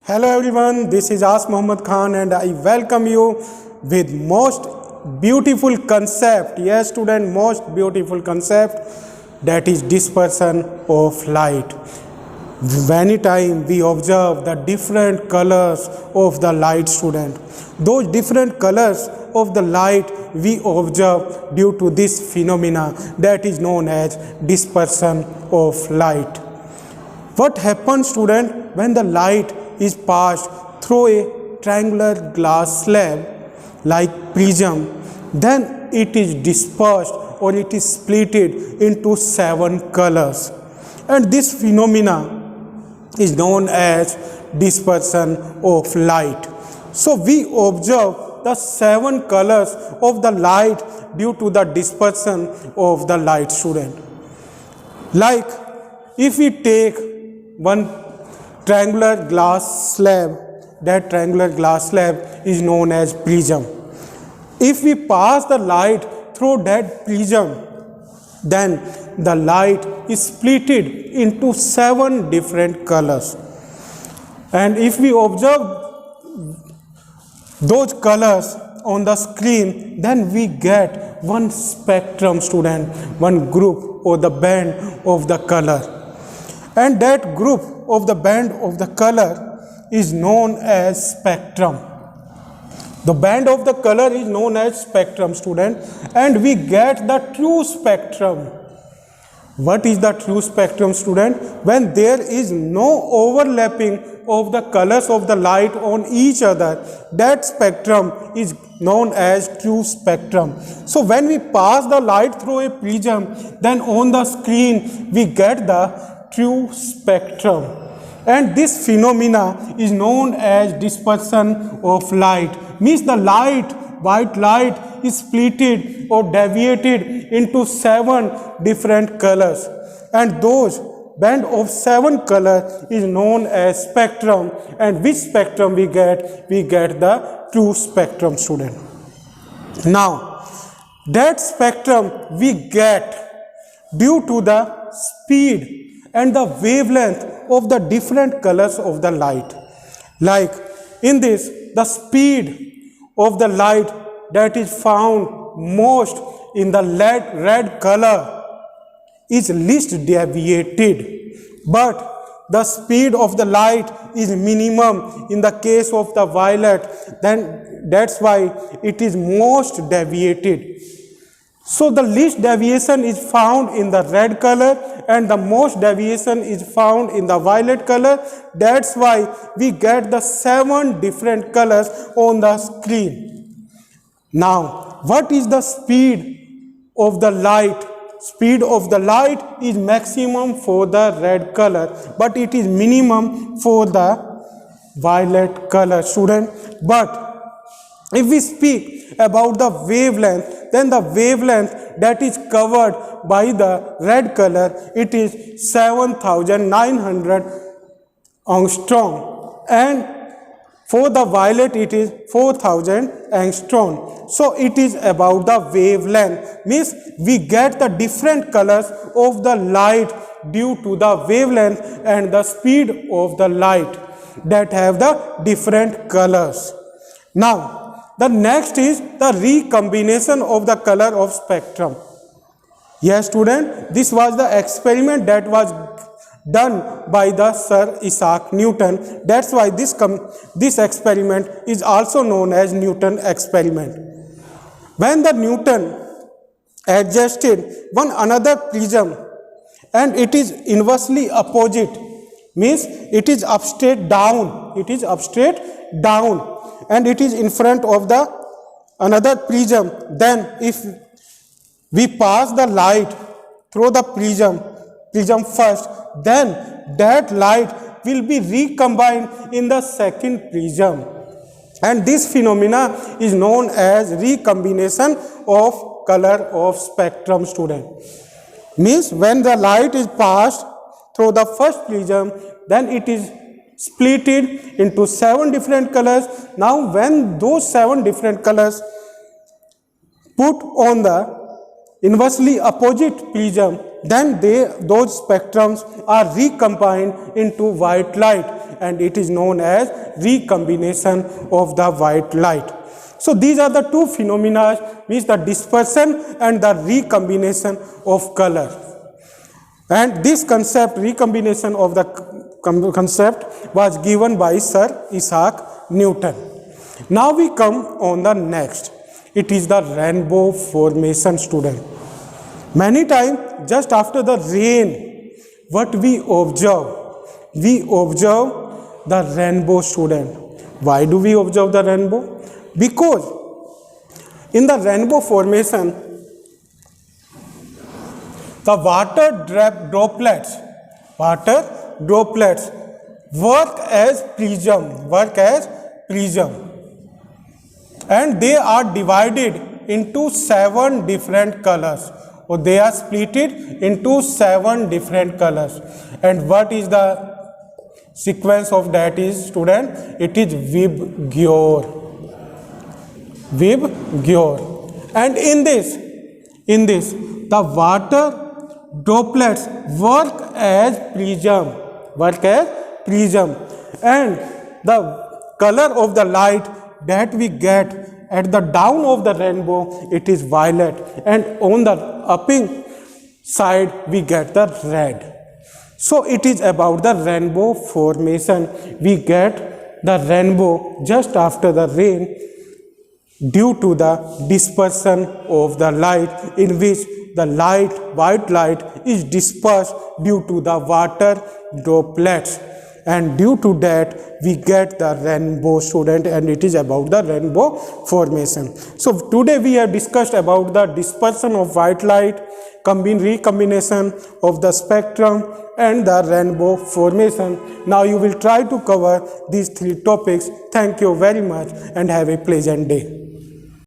Hello everyone, this is As Muhammad Khan and I welcome you with most beautiful concept. Yes student, most beautiful concept, that is dispersion of light. Many time we observe the different colors of the light student. Those different colors of the light we observe due to this phenomena that is known as dispersion of light. What happens student when the light is passed through a triangular glass slab like prism, then it is dispersed or it is splitted into 7 colors, and this phenomena is known as dispersion of light. So we observe the 7 colors of the light due to the dispersion of the light student. Like if we take one triangular glass slab, that triangular glass slab is known as prism. If we pass the light through that prism, then the light is splitted into 7 different colors. And if we observe those colors on the screen, then we get one spectrum student, one group or the band of the color. And that group of the band of the color is known as spectrum. The band of the color is known as spectrum student, and we get the true spectrum. What is the true spectrum student? When there is no overlapping of the colors of the light on each other, that spectrum is known as true spectrum. So when we pass the light through a prism, then on the screen we get the true spectrum, and this phenomena is known as dispersion of light. Means the light, white light, is splitted or deviated into 7 different colors, and those band of 7 colors is known as spectrum. And which spectrum we get? We get the true spectrum student. Now that spectrum we get due to the speed and the wavelength of the different colors of the light. Like in this, the speed of the light that is found most in the red color is least deviated, but the speed of the light is minimum in the case of the violet, then that's why it is most deviated. So the least deviation is found in the red color and the most deviation is found in the violet color. That's why we get the 7 different colors on the screen. Now, what is the speed of the light? Speed of the light is maximum for the red color, but it is minimum for the violet color student. But if we speak about the wavelength, then the wavelength that is covered by the red color, it is 7900 angstrom, and for the violet it is 4000 angstrom. So it is about the wavelength, means we get the different colors of the light due to the wavelength and the speed of the light that have the different colors. Now the next is the recombination of the color of spectrum. Yes student, this was the experiment that was done by the Sir Isaac Newton. That's why this experiment is also known as Newton experiment. When the Newton adjusted one another prism and it is inversely opposite, means it is upstraight down, and it is in front of the another prism, then if we pass the light through the prism first, then that light will be recombined in the second prism, and this phenomena is known as recombination of color of spectrum student. Means when the light is passed through the first prism, then it is splitted into 7 different colors. Now when those 7 different colors put on the inversely opposite prism, then those spectrums are recombined into white light, and it is known as recombination of the white light. So these are the two phenomena, means the dispersion and the recombination of color. And this concept, recombination of the concept, was given by Sir Isaac Newton. Now we come on the next. It is the rainbow formation, student. Many times, just after the rain, what we observe? We observe the rainbow, student. Why do we observe the rainbow? Because in the rainbow formation, the water droplets work as prism, and they are divided into 7 different colors, or they are splitted into 7 different colors. And what is the sequence of that is, student? It is Vibgyor. And in this the water droplets work as prism, and the color of the light that we get at the down of the rainbow, it is violet, and on the upping side we get the red. So it is about the rainbow formation. We get the rainbow just after the rain due to the dispersion of the light, in which the white light is dispersed due to the water droplets, and due to that we get the rainbow, student, and it is about the rainbow formation. So today we have discussed about the dispersion of white light, recombination of the spectrum, and the rainbow formation. Now you will try to cover these 3 topics. Thank you very much and have a pleasant day.